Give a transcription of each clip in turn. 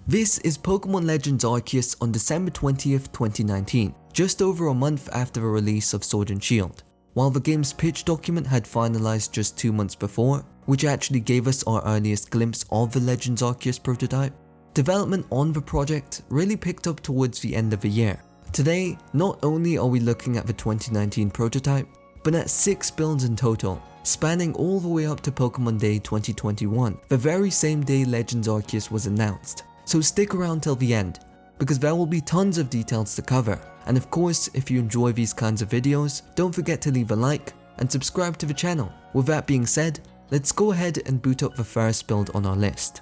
This is Pokémon Legends Arceus on December 20th, 2019, just over a month after the release of Sword and Shield. While the game's pitch document had finalized just 2 months before, which actually gave us our earliest glimpse of the Legends Arceus prototype, development on the project really picked up towards the end of the year. Today, not only are we looking at the 2019 prototype, but at 6 builds in total, spanning all the way up to Pokémon Day 2021, the very same day Legends Arceus was announced. So stick around till the end, because there will be tons of details to cover. And of course, if you enjoy these kinds of videos, don't forget to leave a like and subscribe to the channel. With that being said, let's go ahead and boot up the first build on our list.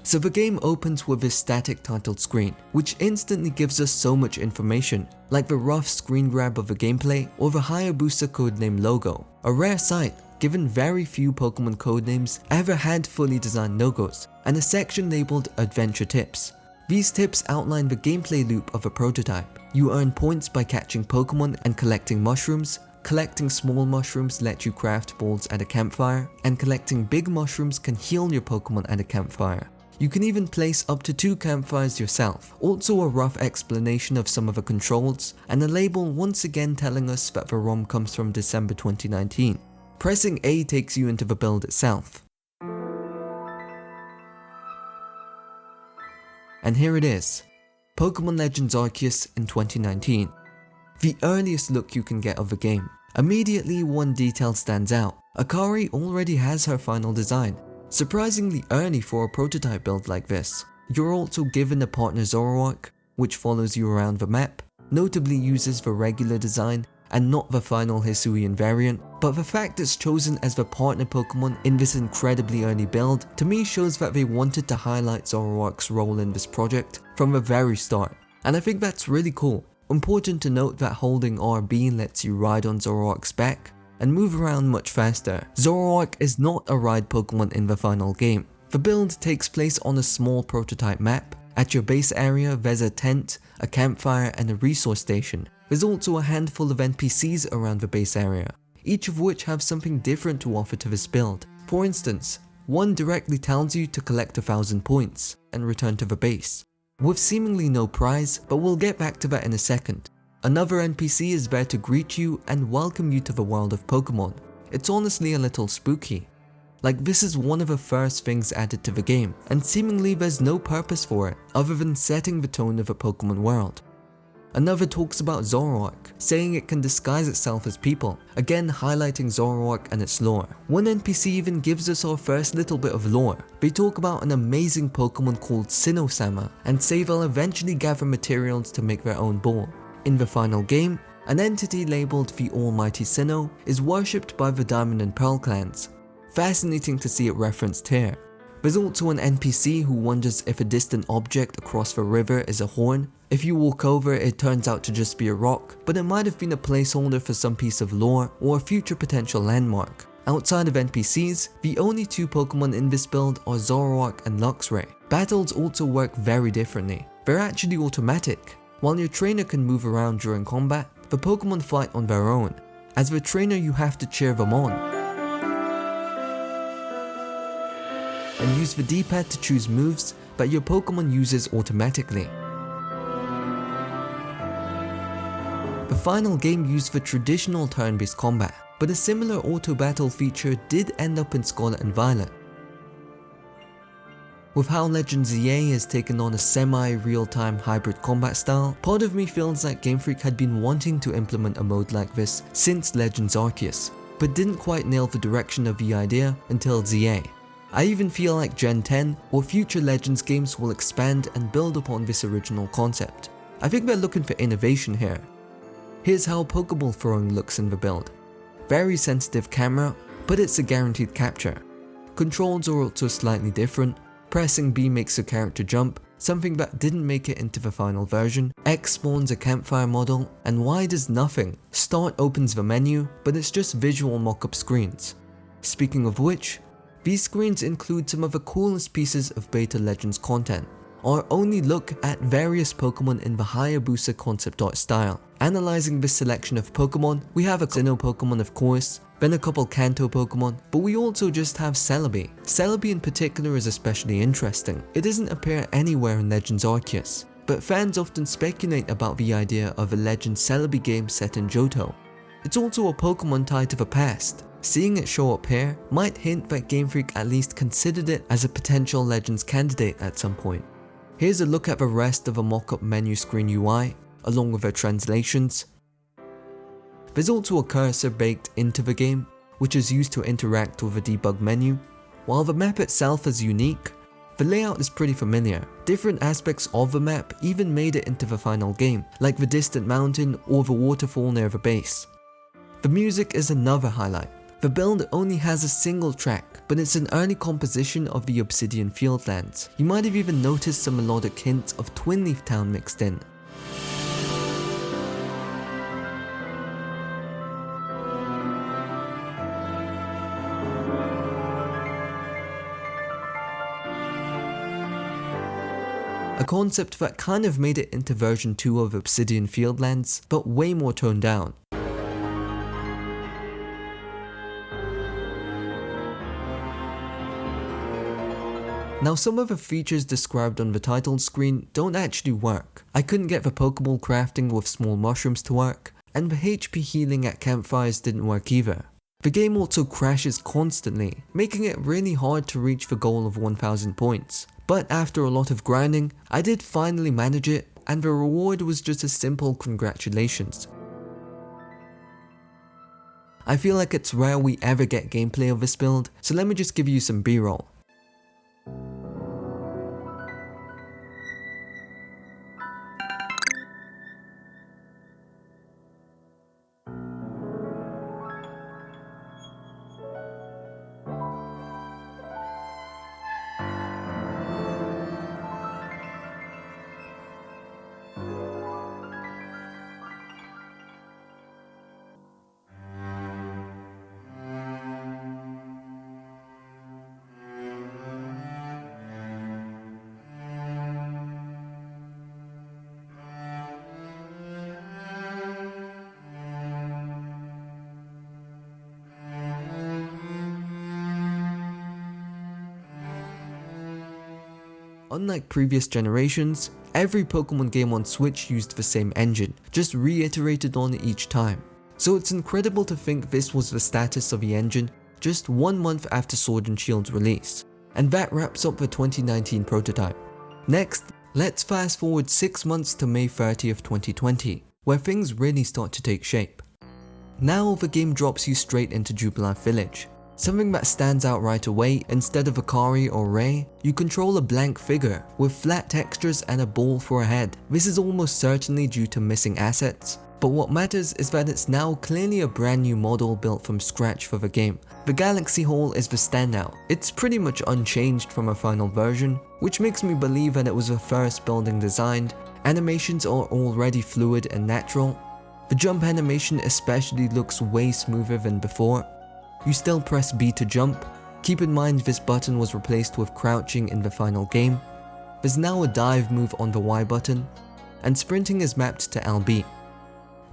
So the game opens with this static titled screen, which instantly gives us so much information, like the rough screen grab of the gameplay or the Hayabusa codename logo, a rare sight given very few Pokemon codenames ever had fully designed logos, and a section labeled Adventure Tips. These tips outline the gameplay loop of a prototype. You earn points by catching Pokemon and collecting mushrooms. Collecting small mushrooms let you craft balls at a campfire, and collecting big mushrooms can heal your Pokemon at a campfire. You can even place up to 2 campfires yourself. Also a rough explanation of some of the controls, and a label once again telling us that the ROM comes from December 2019. Pressing A takes you into the build itself. And here it is, Pokémon Legends Arceus in 2019. The earliest look you can get of the game. Immediately one detail stands out. Akari already has her final design. Surprisingly early for a prototype build like this. You're also given a partner Zoroark, which follows you around the map, notably uses the regular design and not the final Hisuian variant, but the fact it's chosen as the partner Pokemon in this incredibly early build to me shows that they wanted to highlight Zoroark's role in this project from the very start, and I think that's really cool. Important to note that holding RB lets you ride on Zoroark's back and move around much faster. Zoroark is not a ride Pokemon in the final game. The build takes place on a small prototype map. At your base area there's a tent, a campfire and a resource station. There's also a handful of NPCs around the base area, each of which have something different to offer to this build. For instance, one directly tells you to collect 1,000 points and return to the base, with seemingly no prize, but we'll get back to that in a second. Another NPC is there to greet you and welcome you to the world of Pokemon. It's honestly a little spooky. Like this is one of the first things added to the game, and seemingly there's no purpose for it other than setting the tone of a Pokemon world. Another talks about Zoroark, saying it can disguise itself as people, again highlighting Zoroark and its lore. One NPC even gives us our first little bit of lore. They talk about an amazing Pokemon called Sinnoh-sama and say they'll eventually gather materials to make their own ball. In the final game, an entity labeled the Almighty Sinnoh is worshipped by the Diamond and Pearl clans. Fascinating to see it referenced here. There's also an NPC who wonders if a distant object across the river is a horn. If you walk over it turns out to just be a rock, but it might have been a placeholder for some piece of lore or a future potential landmark. Outside of NPCs, the only 2 Pokemon in this build are Zoroark and Luxray. Battles also work very differently. They're actually automatic. While your trainer can move around during combat, the Pokemon fight on their own. As the trainer you have to cheer them on, and use the D-pad to choose moves that your Pokemon uses automatically. The final game used the traditional turn-based combat, but a similar auto-battle feature did end up in Scarlet and Violet. With how Legends EA has taken on a semi-real-time hybrid combat style, part of me feels like Game Freak had been wanting to implement a mode like this since Legends Arceus, but didn't quite nail the direction of the idea until ZA. I even feel like Gen 10 or future Legends games will expand and build upon this original concept. I think they're looking for innovation here. Here's how Pokeball throwing looks in the build. Very sensitive camera, but it's a guaranteed capture. Controls are also slightly different. Pressing B makes your character jump, something that didn't make it into the final version. X spawns a campfire model, and Y does nothing. Start opens the menu, but it's just visual mock-up screens. Speaking of which, these screens include some of the coolest pieces of beta Legends content. our only look at various Pokemon in the Hayabusa concept art style. Analyzing this selection of Pokemon, we have a Sinnoh Pokemon of course, then a couple Kanto Pokemon, but we also just have Celebi. Celebi in particular is especially interesting. It doesn't appear anywhere in Legends Arceus, but fans often speculate about the idea of a Legends Celebi game set in Johto. It's also a Pokemon tied to the past. Seeing it show up here might hint that Game Freak at least considered it as a potential Legends candidate at some point. Here's a look at the rest of the mock-up menu screen UI, along with their translations. There's also a cursor baked into the game, which is used to interact with the debug menu. While the map itself is unique, the layout is pretty familiar. Different aspects of the map even made it into the final game, like the distant mountain or the waterfall near the base. The music is another highlight. The build only has a single track, but it's an early composition of the Obsidian Fieldlands. You might have even noticed some melodic hints of Twin Leaf Town mixed in. A concept that kind of made it into version 2 of Obsidian Fieldlands, but way more toned down. Now some of the features described on the title screen don't actually work. I couldn't get the Pokeball crafting with small mushrooms to work, and the HP healing at campfires didn't work either. The game also crashes constantly, making it really hard to reach the goal of 1000 points. But after a lot of grinding, I did finally manage it, and the reward was just a simple congratulations. I feel like it's rare we ever get gameplay of this build, so let me just give you some B-roll. Unlike previous generations, every Pokemon game on Switch used the same engine, just reiterated on it each time. So it's incredible to think this was the status of the engine just 1 month after Sword and Shield's release. And that wraps up the 2019 prototype. Next, let's fast forward 6 months to May 30th, 2020, where things really start to take shape. Now the game drops you straight into Jubilife Village. Something that stands out right away, instead of Akari or Ray, you control a blank figure with flat textures and a ball for a head. This is almost certainly due to missing assets, but what matters is that it's now clearly a brand new model built from scratch for the game. The Galaxy Hall is the standout. It's pretty much unchanged from a final version, which makes me believe that it was the first building designed. Animations are already fluid and natural. The jump animation especially looks way smoother than before. You still press B to jump. Keep in mind this button was replaced with crouching in the final game. There's now a dive move on the Y button, and sprinting is mapped to LB.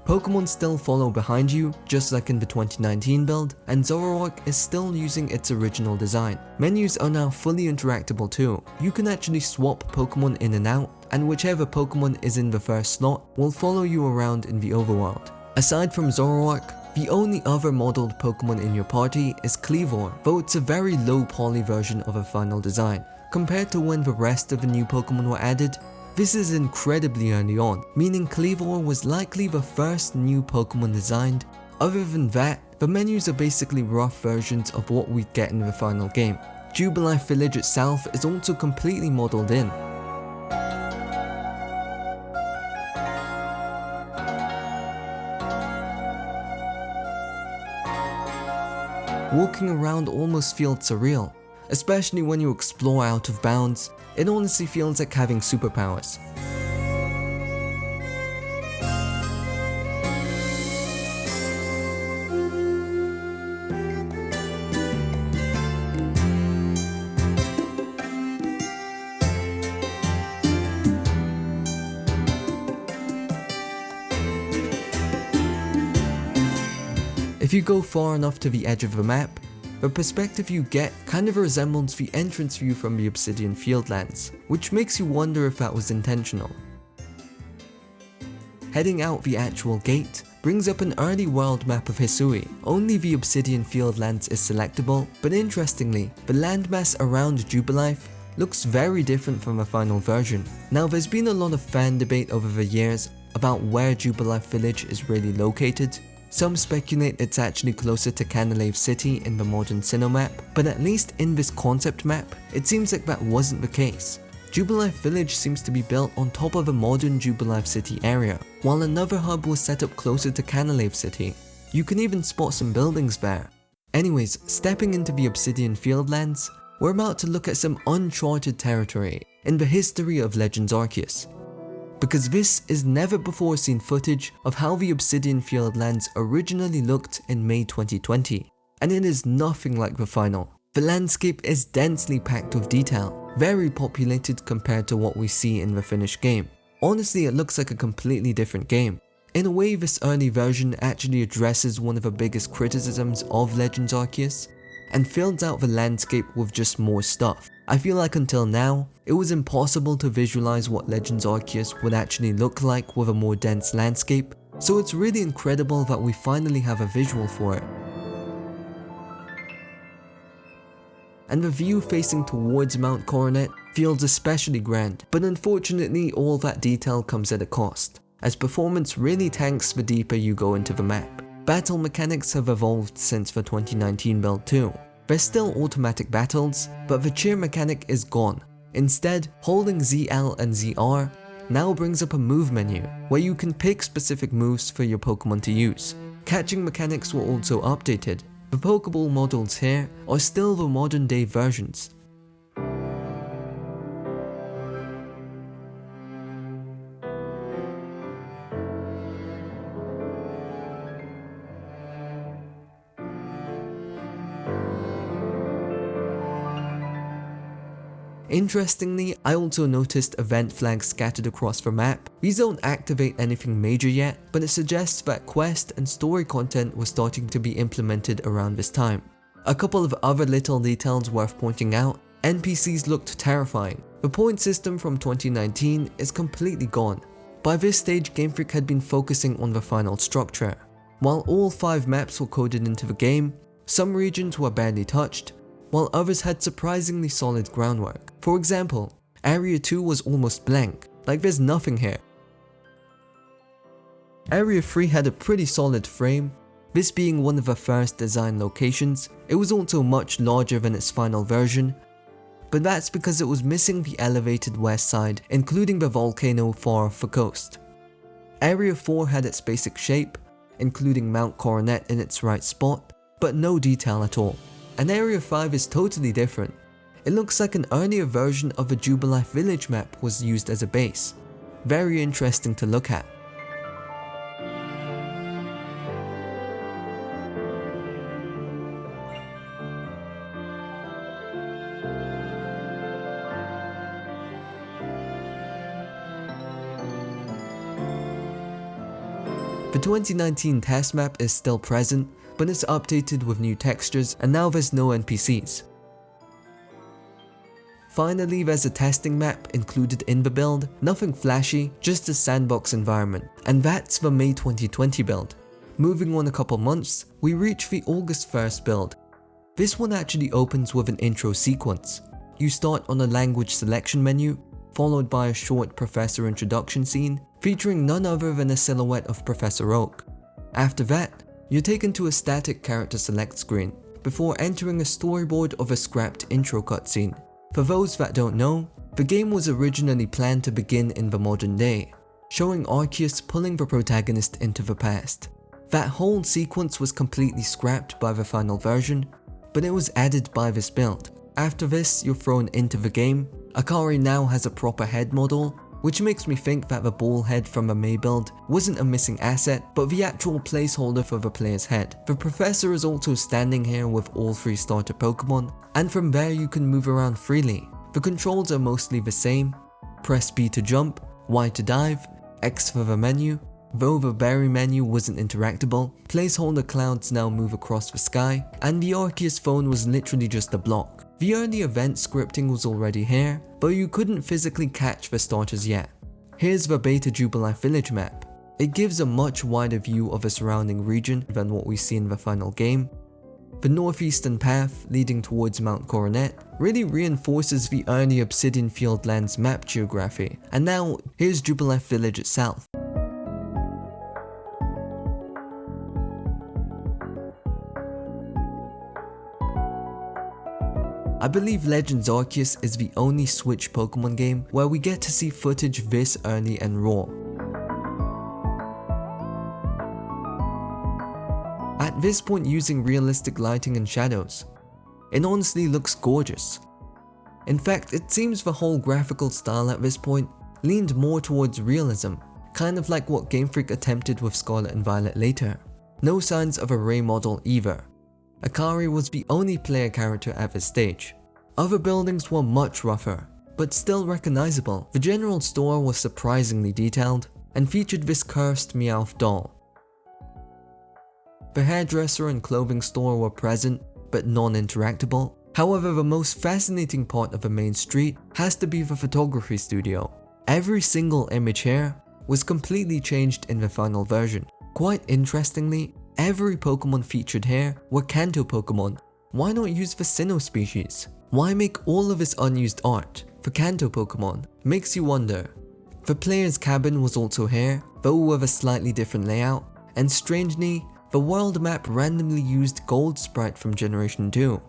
Pokemon still follow behind you, just like in the 2019 build, and Zoroark is still using its original design. Menus are now fully interactable too. You can actually swap Pokemon in and out, and whichever Pokemon is in the first slot will follow you around in the overworld. Aside from Zoroark, the only other modeled Pokemon in your party is Kleavor, though it's a very low poly version of a final design. Compared to when the rest of the new Pokemon were added, this is incredibly early on, meaning Kleavor was likely the first new Pokemon designed. Other than that, the menus are basically rough versions of what we'd get in the final game. Jubilife Village itself is also completely modeled in. Walking around almost feels surreal, especially when you explore out of bounds. It honestly feels like having superpowers. If you go far enough to the edge of the map, the perspective you get kind of resembles the entrance view from the Obsidian Fieldlands, which makes you wonder if that was intentional. Heading out the actual gate brings up an early world map of Hisui. Only the Obsidian Fieldlands is selectable, but interestingly, the landmass around Jubilife looks very different from the final version. Now, there's been a lot of fan debate over the years about where Jubilife Village is really located. Some speculate it's actually closer to Canalave City in the modern Sinnoh map, but at least in this concept map, it seems like that wasn't the case. Jubilife Village seems to be built on top of a modern Jubilife City area, while another hub was set up closer to Canalave City. You can even spot some buildings there. Anyways, stepping into the Obsidian Fieldlands, we're about to look at some uncharted territory in the history of Legends Arceus. Because this is never before seen footage of how the Obsidian Fieldlands originally looked in May 2020, and it is nothing like the final. The landscape is densely packed with detail, very populated compared to what we see in the finished game. Honestly, it looks like a completely different game. In a way, this early version actually addresses one of the biggest criticisms of Legends Arceus, and fills out the landscape with just more stuff. I feel like until now, it was impossible to visualize what Legends Arceus would actually look like with a more dense landscape, so it's really incredible that we finally have a visual for it. And the view facing towards Mount Coronet feels especially grand, but unfortunately all that detail comes at a cost, as performance really tanks the deeper you go into the map. Battle mechanics have evolved since the 2019 build too. There's still automatic battles, but the cheer mechanic is gone. Instead, holding ZL and ZR now brings up a move menu, where you can pick specific moves for your Pokemon to use. Catching mechanics were also updated. The Pokeball models here are still the modern day versions. Interestingly, I also noticed event flags scattered across the map. These don't activate anything major yet, but it suggests that quest and story content was starting to be implemented around this time. A couple of other little details worth pointing out: NPCs looked terrifying. The point system from 2019 is completely gone. By this stage, Game Freak had been focusing on the final structure. While all 5 maps were coded into the game, some regions were barely touched, while others had surprisingly solid groundwork. For example, Area 2 was almost blank, like there's nothing here. Area 3 had a pretty solid frame. This being one of the first design locations, it was also much larger than its final version, but that's because it was missing the elevated west side, including the volcano far off the coast. Area 4 had its basic shape, including Mount Coronet in its right spot, but no detail at all. And Area 5 is totally different. It looks like an earlier version of the Jubilife Village map was used as a base. Very interesting to look at. The 2019 test map is still present, but it's updated with new textures, and now there's no NPCs. Finally, there's a testing map included in the build, nothing flashy, just a sandbox environment, and that's the May 2020 build. Moving on a couple months, we reach the August 1st build. This one actually opens with an intro sequence. You start on a language selection menu, followed by a short professor introduction scene, featuring none other than a silhouette of Professor Oak. After that, you're taken to a static character select screen, before entering a storyboard of a scrapped intro cutscene. For those that don't know, the game was originally planned to begin in the modern day, showing Arceus pulling the protagonist into the past. That whole sequence was completely scrapped by the final version, but it was added by this build. After this, you're thrown into the game. Akari now has a proper head model, which makes me think that the ball head from the May build wasn't a missing asset, but the actual placeholder for the player's head. The professor is also standing here with all 3 starter Pokemon, and from there you can move around freely. The controls are mostly the same: press B to jump, Y to dive, X for the menu, Though the berry menu wasn't interactable, placeholder clouds now move across the sky, and the Arceus phone was literally just a block. The early event scripting was already here, though you couldn't physically catch the starters yet. Here's the beta Jubilife Village map. It gives a much wider view of the surrounding region than what we see in the final game. The northeastern path leading towards Mount Coronet really reinforces the early Obsidian Fieldlands map geography, and now here's Jubilife Village itself. I believe Legends Arceus is the only Switch Pokemon game where we get to see footage this early and raw. At this point using realistic lighting and shadows. It honestly looks gorgeous. In fact, it seems the whole graphical style at this point leaned more towards realism, kind of like what Game Freak attempted with Scarlet and Violet later. No signs of a Ray model either. Akari was the only player character at this stage. Other buildings were much rougher, but still recognizable. The general store was surprisingly detailed and featured this cursed Meowth doll. The hairdresser and clothing store were present, but non-interactable. However, the most fascinating part of the main street has to be the photography studio. Every single image here was completely changed in the final version. Quite interestingly, every Pokemon featured here were Kanto Pokemon. Why not use the Sinnoh species? Why make all of this unused art for Kanto Pokemon? Makes you wonder. The player's cabin was also here, though with a slightly different layout, and strangely, the world map randomly used Gold Sprite from Generation 2.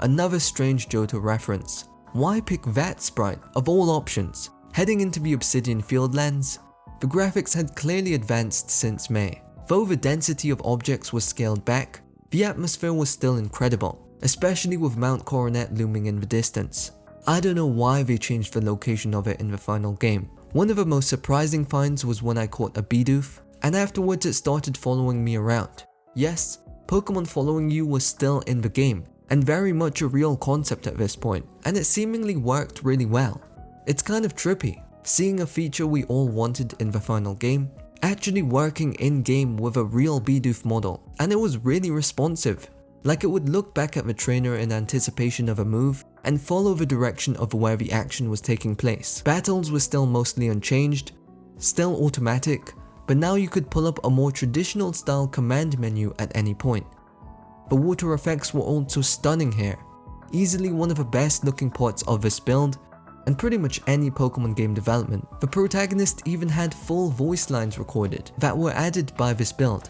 Another strange Johto reference. Why pick that sprite of all options? Heading into the Obsidian Fieldlands, the graphics had clearly advanced since May. Though the density of objects was scaled back, the atmosphere was still incredible, especially with Mount Coronet looming in the distance. I don't know why they changed the location of it in the final game. One of the most surprising finds was when I caught a Bidoof, and afterwards it started following me around. Yes, Pokemon following you was still in the game, and very much a real concept at this point, and it seemingly worked really well. It's kind of trippy, seeing a feature we all wanted in the final game, actually working in-game with a real Bidoof model, and it was really responsive. Like it would look back at the trainer in anticipation of a move, and follow the direction of where the action was taking place. Battles were still mostly unchanged, still automatic, but now you could pull up a more traditional style command menu at any point. The water effects were also stunning here, easily one of the best looking parts of this build, and pretty much any Pokemon game development. The protagonist even had full voice lines recorded that were added by this build.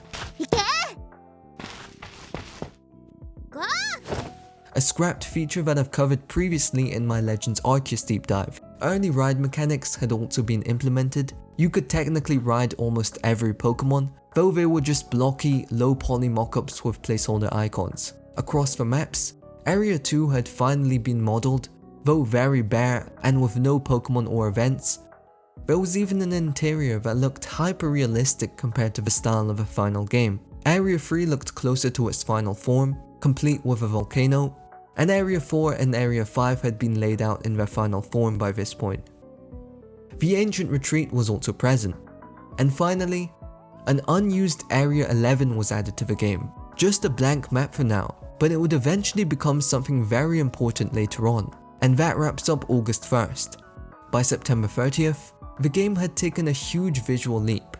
A scrapped feature that I've covered previously in my Legends Arceus deep dive. Early ride mechanics had also been implemented. You could technically ride almost every Pokemon, though they were just blocky, low poly mockups with placeholder icons. Across the maps, Area 2 had finally been modeled, though very bare and with no Pokemon or events. There was even an interior that looked hyper-realistic compared to the style of the final game. Area 3 looked closer to its final form, complete with a volcano, and Area 4 and Area 5 had been laid out in their final form by this point. The Ancient Retreat was also present. And finally, an unused Area 11 was added to the game. Just a blank map for now, but it would eventually become something very important later on. And that wraps up August 1st. By September 30th, the game had taken a huge visual leap.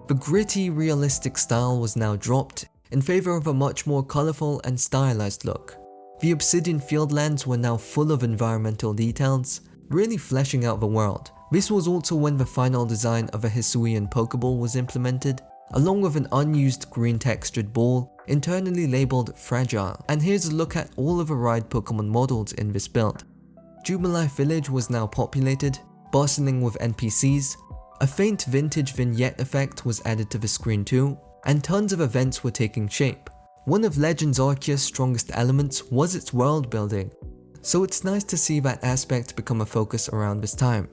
The gritty, realistic style was now dropped in favor of a much more colorful and stylized look. The Obsidian Fieldlands were now full of environmental details, really fleshing out the world. This was also when the final design of a Hisuian Pokeball was implemented, along with an unused green textured ball, internally labeled Fragile. And here's a look at all of the ride Pokemon models in this build. Jubilife Village was now populated, bustling with NPCs, a faint vintage vignette effect was added to the screen too, and tons of events were taking shape. One of Legends Arceus' strongest elements was its world building, so it's nice to see that aspect become a focus around this time.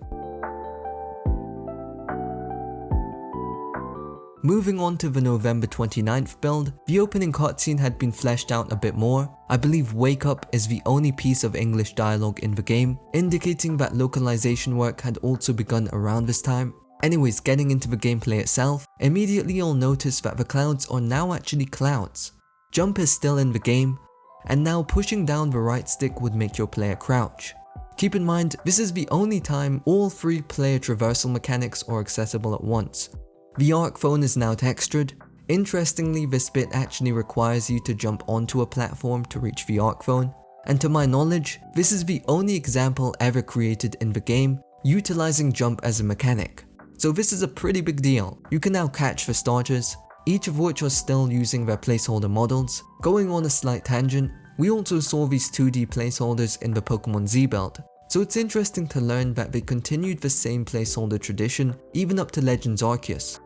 Moving on to the November 29th build, the opening cutscene had been fleshed out a bit more. I believe Wake Up is the only piece of English dialogue in the game, indicating that localization work had also begun around this time. Anyways, getting into the gameplay itself, immediately you'll notice that the clouds are now actually clouds. Jump is still in the game, and now pushing down the right stick would make your player crouch. Keep in mind, this is the only time all 3 player traversal mechanics are accessible at once. The arc phone is now textured. Interestingly, this bit actually requires you to jump onto a platform to reach the arc phone, and to my knowledge, this is the only example ever created in the game utilizing jump as a mechanic. So this is a pretty big deal. You can now catch the starters, each of which are still using their placeholder models. Going on a slight tangent, we also saw these 2D placeholders in the Pokémon Z build, so it's interesting to learn that they continued the same placeholder tradition even up to Legends Arceus.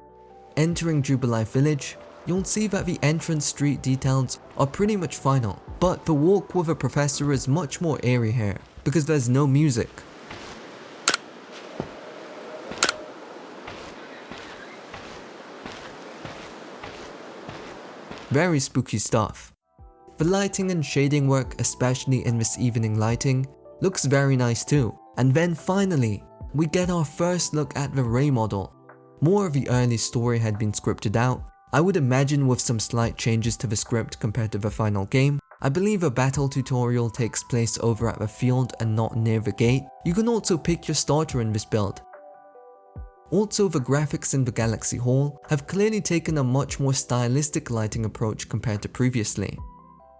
Entering Jubilife Village, you'll see that the entrance street details are pretty much final, but the walk with a professor is much more airy here, because there's no music. Very spooky stuff. The lighting and shading work, especially in this evening lighting, looks very nice too. And then finally, we get our first look at the Ray model. More of the early story had been scripted out, I would imagine with some slight changes to the script compared to the final game. I believe a battle tutorial takes place over at the field and not near the gate. You can also pick your starter in this build. Also, the graphics in the Galaxy Hall have clearly taken a much more stylistic lighting approach compared to previously.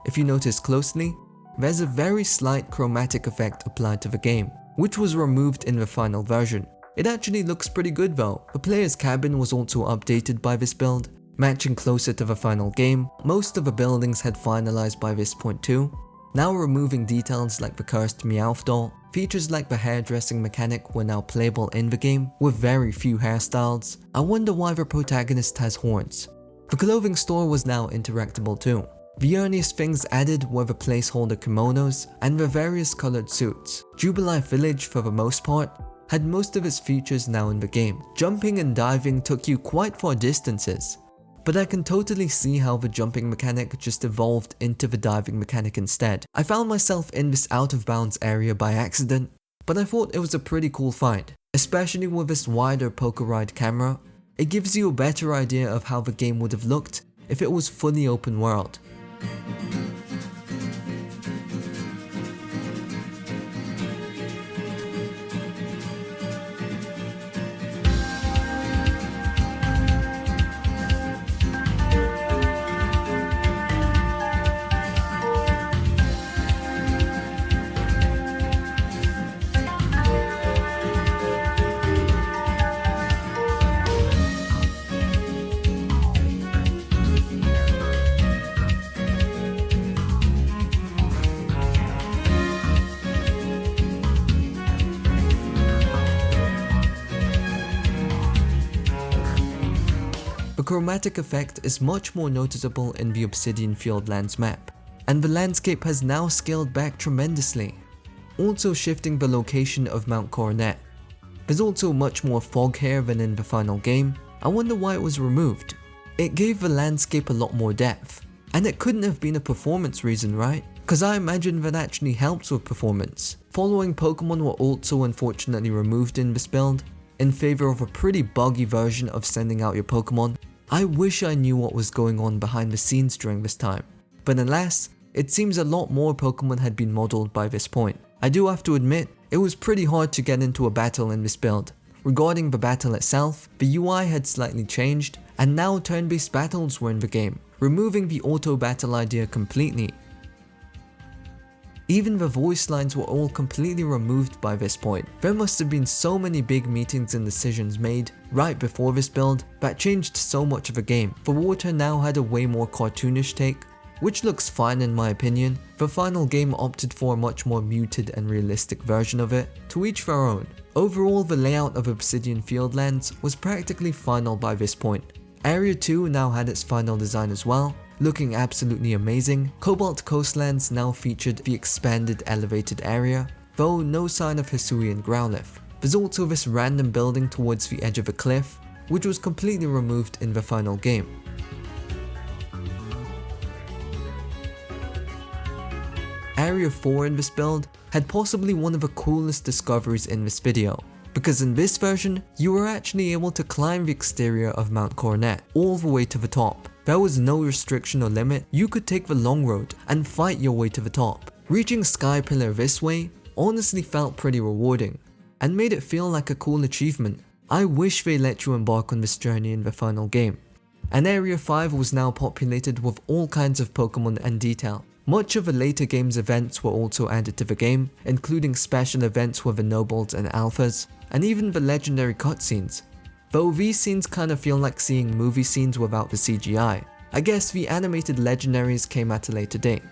If you notice closely, there's a very slight chromatic effect applied to the game, which was removed in the final version. It actually looks pretty good though. The player's cabin was also updated by this build, matching closer to the final game. Most of the buildings had finalized by this point too. Now removing details like the cursed Meowth doll, features like the hairdressing mechanic were now playable in the game with very few hairstyles. I wonder why the protagonist has horns. The clothing store was now interactable too. The earliest things added were the placeholder kimonos and the various colored suits. Jubilife Village, for the most part, had most of its features now in the game. Jumping and diving took you quite far distances, but I can totally see how the jumping mechanic just evolved into the diving mechanic instead. I found myself in this out of bounds area by accident, but I thought it was a pretty cool find. Especially with this wider Pokeride camera, it gives you a better idea of how the game would have looked if it was fully open world. The chromatic effect is much more noticeable in the Obsidian Fieldlands map, and the landscape has now scaled back tremendously, also shifting the location of Mount Coronet. There's also much more fog here than in the final game. I wonder why it was removed. It gave the landscape a lot more depth, and it couldn't have been a performance reason, right? Cause I imagine that actually helps with performance. Following Pokemon were also unfortunately removed in this build, in favor of a pretty buggy version of sending out your Pokemon. I wish I knew what was going on behind the scenes during this time, but alas, it seems a lot more Pokemon had been modeled by this point. I do have to admit, it was pretty hard to get into a battle in this build. Regarding the battle itself, the UI had slightly changed, and now turn-based battles were in the game, removing the auto battle idea completely. Even the voice lines were all completely removed by this point. There must have been so many big meetings and decisions made right before this build that changed so much of the game. The water now had a way more cartoonish take, which looks fine in my opinion. The final game opted for a much more muted and realistic version of it, to each their own. Overall, the layout of Obsidian Fieldlands was practically final by this point. Area 2 now had its final design as well, looking absolutely amazing. Cobalt Coastlands now featured the expanded elevated area, though no sign of Hisui and Growlithe. There's also this random building towards the edge of a cliff, which was completely removed in the final game. Area 4 in this build had possibly one of the coolest discoveries in this video, because in this version, you were actually able to climb the exterior of Mount Coronet all the way to the top. There was no restriction or limit, you could take the long road and fight your way to the top. Reaching Sky Pillar this way honestly felt pretty rewarding, and made it feel like a cool achievement. I wish they let you embark on this journey in the final game. And Area 5 was now populated with all kinds of Pokemon and detail. Much of the later game's events were also added to the game, including special events with the Nobles and Alphas, and even the legendary cutscenes. Though these scenes kinda feel like seeing movie scenes without the CGI. I guess the animated legendaries came at a later date.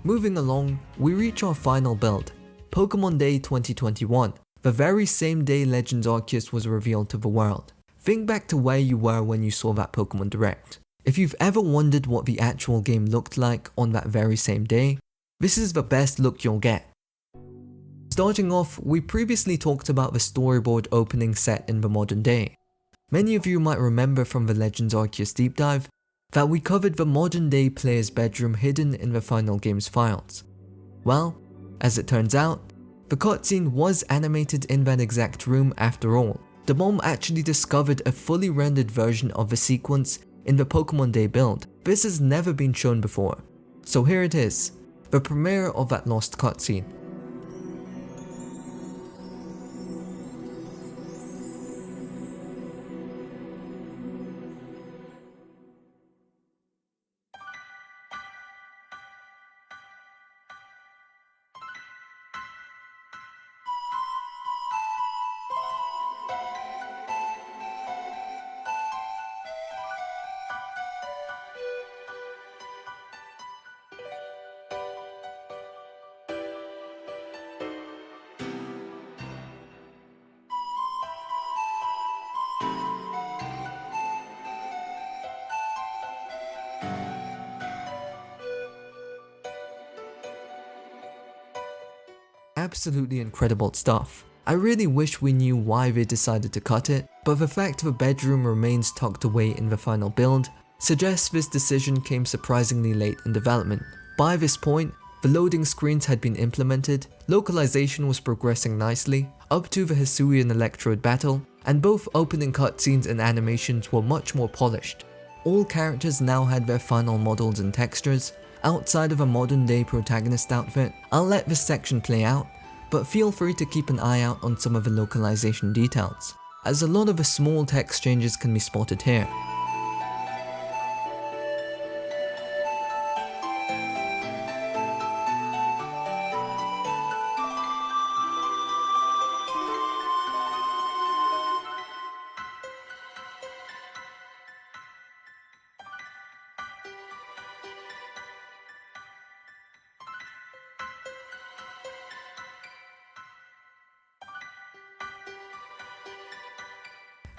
Moving along, we reach our final build, Pokémon Day 2021, the very same day Legends Arceus was revealed to the world. Think back to where you were when you saw that Pokemon Direct. If you've ever wondered what the actual game looked like on that very same day, this is the best look you'll get. Starting off, we previously talked about the storyboard opening set in the modern day. Many of you might remember from the Legends Arceus deep dive that we covered the modern day player's bedroom hidden in the final game's files. Well, as it turns out, the cutscene was animated in that exact room after all. The mom actually discovered a fully rendered version of the sequence in the Pokémon Day build. This has never been shown before. So here it is, the premiere of that lost cutscene. Absolutely incredible stuff. I really wish we knew why they decided to cut it, but the fact the bedroom remains tucked away in the final build suggests this decision came surprisingly late in development. By this point, the loading screens had been implemented, localization was progressing nicely, up to the Hisuian Electrode battle, and both opening cutscenes and animations were much more polished. All characters now had their final models and textures. Outside of a modern day protagonist outfit, I'll let this section play out, but feel free to keep an eye out on some of the localization details, as a lot of the small text changes can be spotted here.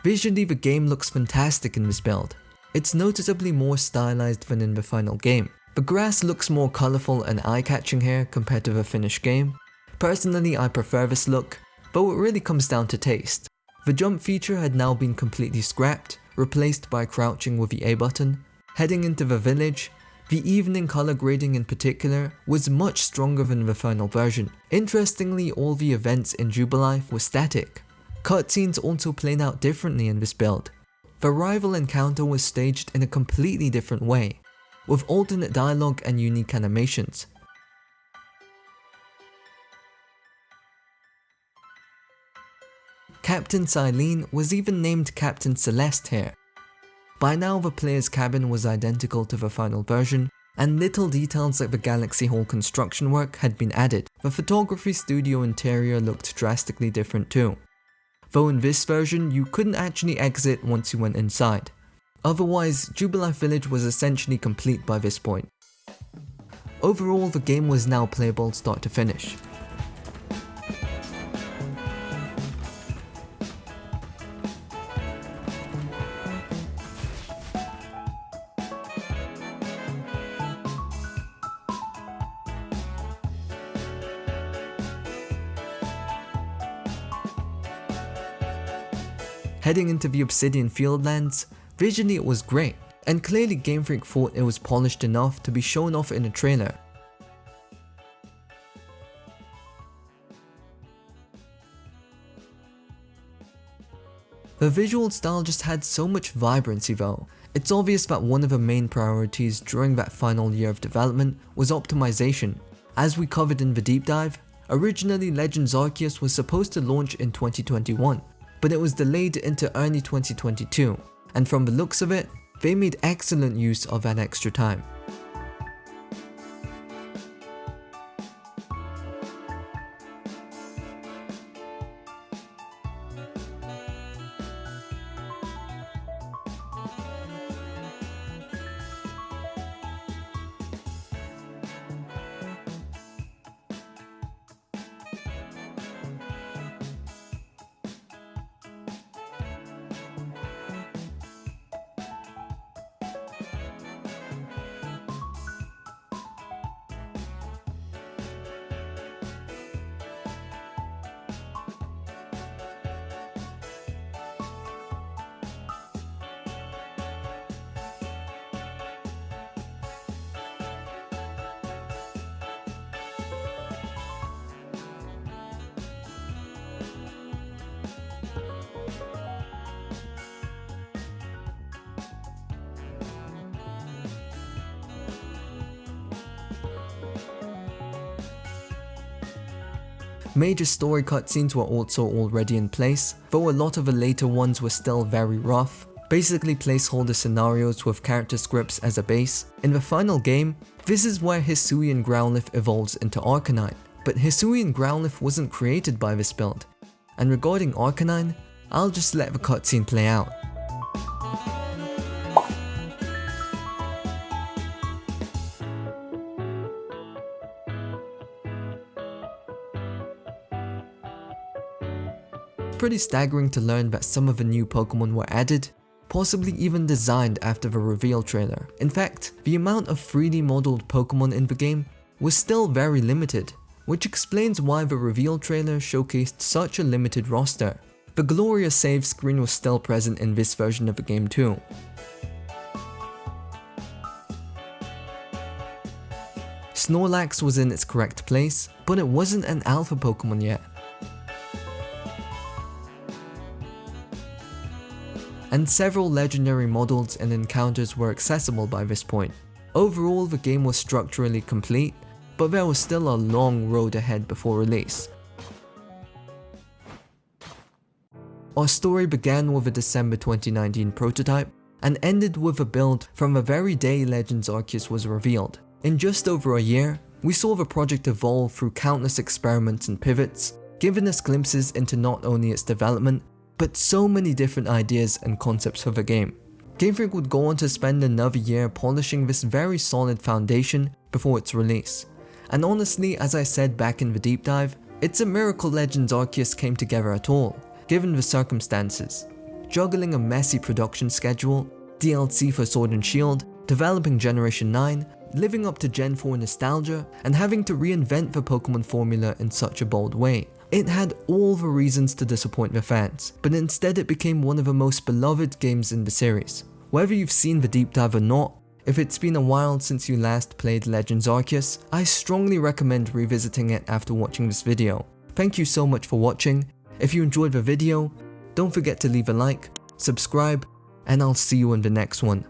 Visually, the game looks fantastic in this build. It's noticeably more stylized than in the final game. The grass looks more colourful and eye-catching here compared to the finished game. Personally, I prefer this look, but it really comes down to taste. The jump feature had now been completely scrapped, replaced by crouching with the A button. Heading into the village, the evening colour grading in particular was much stronger than the final version. Interestingly, all the events in Jubilife were static. Cutscenes also played out differently in this build. The rival encounter was staged in a completely different way, with alternate dialogue and unique animations. Captain Silene was even named Captain Celeste here. By now the player's cabin was identical to the final version, and little details like the Galaxy Hall construction work had been added. The photography studio interior looked drastically different too, though in this version you couldn't actually exit once you went inside. Otherwise, Jubilife Village was essentially complete by this point. Overall, the game was now playable start to finish. Heading into the Obsidian Fieldlands, visually it was great, and clearly Game Freak thought it was polished enough to be shown off in a trailer. The visual style just had so much vibrancy though. It's obvious that one of the main priorities during that final year of development was optimization. As we covered in the deep dive, originally Legends Arceus was supposed to launch in 2021, but it was delayed into early 2022, and from the looks of it, they made excellent use of that extra time. Major story cutscenes were also already in place, though a lot of the later ones were still very rough, basically placeholder scenarios with character scripts as a base. In the final game, this is where Hisuian Growlithe evolves into Arcanine, but Hisuian Growlithe wasn't created by this build, and regarding Arcanine, I'll just let the cutscene play out. Pretty staggering to learn that some of the new Pokemon were added, possibly even designed after the reveal trailer. In fact, the amount of 3D modeled Pokemon in the game was still very limited, which explains why the reveal trailer showcased such a limited roster. The glorious save screen was still present in this version of the game too. Snorlax was in its correct place, but it wasn't an alpha Pokemon yet. And several legendary models and encounters were accessible by this point. Overall, the game was structurally complete, but there was still a long road ahead before release. Our story began with a December 2019 prototype and ended with a build from the very day Legends Arceus was revealed. In just over a year, we saw the project evolve through countless experiments and pivots, giving us glimpses into not only its development, but so many different ideas and concepts for the game. Game Freak would go on to spend another year polishing this very solid foundation before its release. And honestly, as I said back in the deep dive, it's a miracle Legends Arceus came together at all, given the circumstances. Juggling a messy production schedule, DLC for Sword and Shield, developing Generation 9, living up to Gen 4 nostalgia, and having to reinvent the Pokemon formula in such a bold way. It had all the reasons to disappoint the fans, but instead it became one of the most beloved games in the series. Whether you've seen the deep dive or not, if it's been a while since you last played Legends Arceus, I strongly recommend revisiting it after watching this video. Thank you so much for watching. If you enjoyed the video, don't forget to leave a like, subscribe, and I'll see you in the next one.